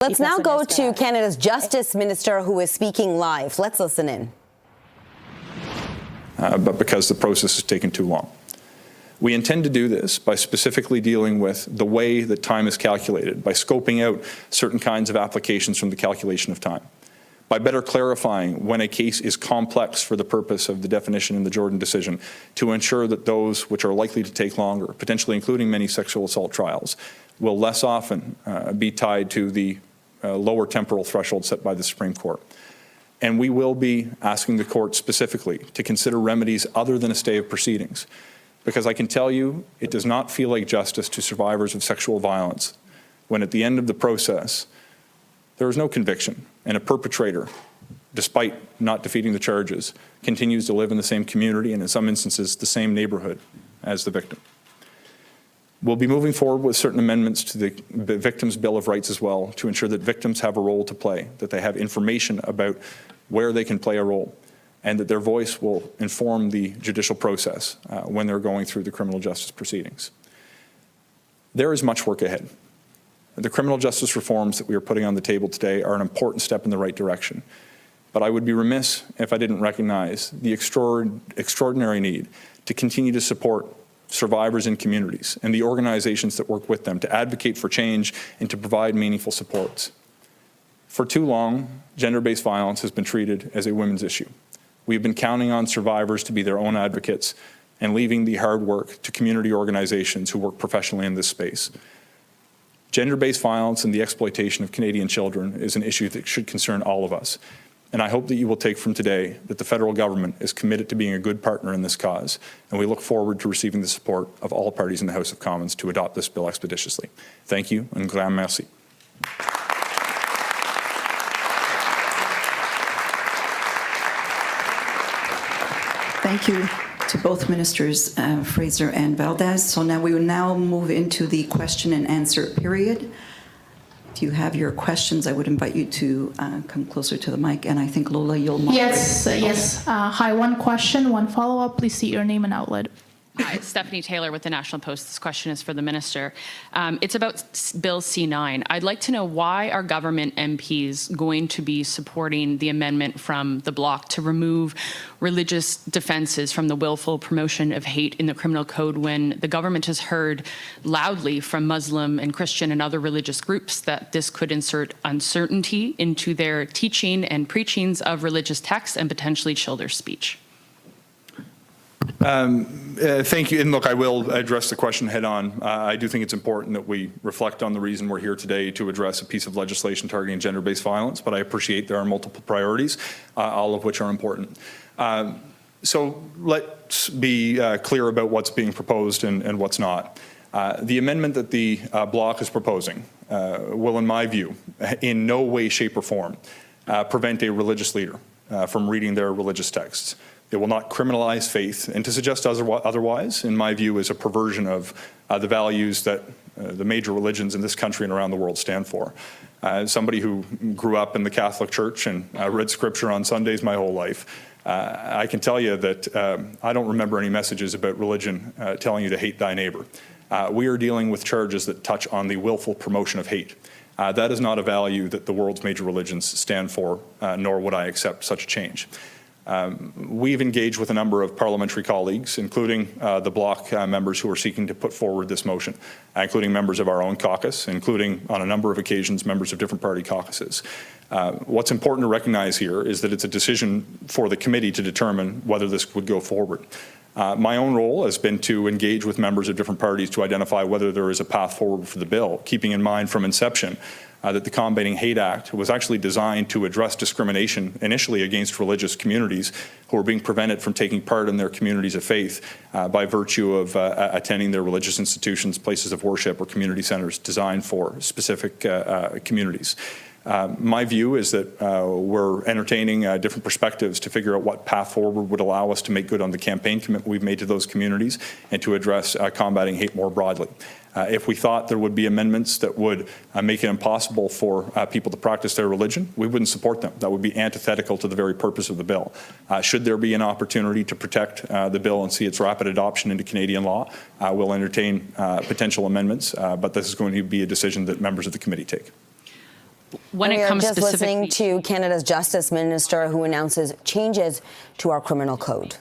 Let's now go to Canada's Justice Minister, who is speaking live. Let's listen in. But because the process has taken too long. We intend to do this by specifically dealing with the way that time is calculated, by scoping out certain kinds of applications from the calculation of time, by better clarifying when a case is complex for the purpose of the definition in the Jordan decision, to ensure that those which are likely to take longer, potentially including many sexual assault trials, will less often be tied to the lower temporal threshold set by the Supreme Court. And we will be asking the court specifically to consider remedies other than a stay of proceedings, because I can tell you it does not feel like justice to survivors of sexual violence when at the end of the process there is no conviction and a perpetrator, despite not defeating the charges, continues to live in the same community and in some instances the same neighborhood as the victim. We'll be moving forward with certain amendments to the Victims' Bill of Rights as well to ensure that victims have a role to play, that they have information about where they can play a role, and that their voice will inform the judicial process when they're going through the criminal justice proceedings. There is much work ahead. The criminal justice reforms that we are putting on the table today are an important step in the right direction. But I would be remiss if I didn't recognize the extraordinary need to continue to support survivors in communities and the organizations that work with them to advocate for change and to provide meaningful supports. For too long, gender-based violence has been treated as a women's issue. We've been counting on survivors to be their own advocates and leaving the hard work to community organizations who work professionally in this space. Gender-based violence and the exploitation of Canadian children is an issue that should concern all of us. And I hope that you will take from today that the federal government is committed to being a good partner in this cause, and we look forward to receiving the support of all parties in the House of Commons to adopt this bill expeditiously. Thank you, and grand merci. Thank you to both Ministers, Fraser and Valdez. So now we will now move into the question and answer period. If you have your questions, I would invite you to come closer to the mic. And I think, Lola, you'll moderate. Yes. Hi, one question, one follow-up. Please state your name and outlet. Hi, it's Stephanie Taylor with the National Post. This question is for the Minister. It's about Bill C9. I'd like to know why are government MPs going to be supporting the amendment from the Bloc to remove religious defences from the willful promotion of hate in the criminal code when the government has heard loudly from Muslim and Christian and other religious groups that this could insert uncertainty into their teaching and preachings of religious texts and potentially chill their speech? Thank you. And look, I will address the question head on. I do think it's important that we reflect on the reason we're here today to address a piece of legislation targeting gender-based violence, but I appreciate there are multiple priorities, all of which are important. So let's be clear about what's being proposed and what's not. The amendment that the Bloc is proposing will, in my view, in no way, shape or form, prevent a religious leader from reading their religious texts. It will not criminalize faith, and to suggest otherwise, in my view, is a perversion of the values that the major religions in this country and around the world stand for. As somebody who grew up in the Catholic Church and read Scripture on Sundays my whole life, I can tell you that I don't remember any messages about religion telling you to hate thy neighbor. We are dealing with charges that touch on the willful promotion of hate. That is not a value that the world's major religions stand for, nor would I accept such a change. We've engaged with a number of parliamentary colleagues, including the Bloc members who are seeking to put forward this motion, including members of our own caucus, including on a number of occasions members of different party caucuses. What's important to recognize here is that it's a decision for the committee to determine whether this would go forward. My own role has been to engage with members of different parties to identify whether there is a path forward for the bill, keeping in mind from inception that the Combating Hate Act was actually designed to address discrimination initially against religious communities who are being prevented from taking part in their communities of faith by virtue of attending their religious institutions, places of worship, or community centers designed for specific communities. My view is that we're entertaining different perspectives to figure out what path forward would allow us to make good on the campaign commitment we've made to those communities and to address combating hate more broadly. If we thought there would be amendments that would make it impossible for people to practice their religion, we wouldn't support them. That would be antithetical to the very purpose of the bill. Should there be an opportunity to protect the bill and see its rapid adoption into Canadian law, we'll entertain potential amendments, but this is going to be a decision that members of the committee take. when We it are comes just specifically listening to Canada's Justice Minister who announces changes to our criminal code.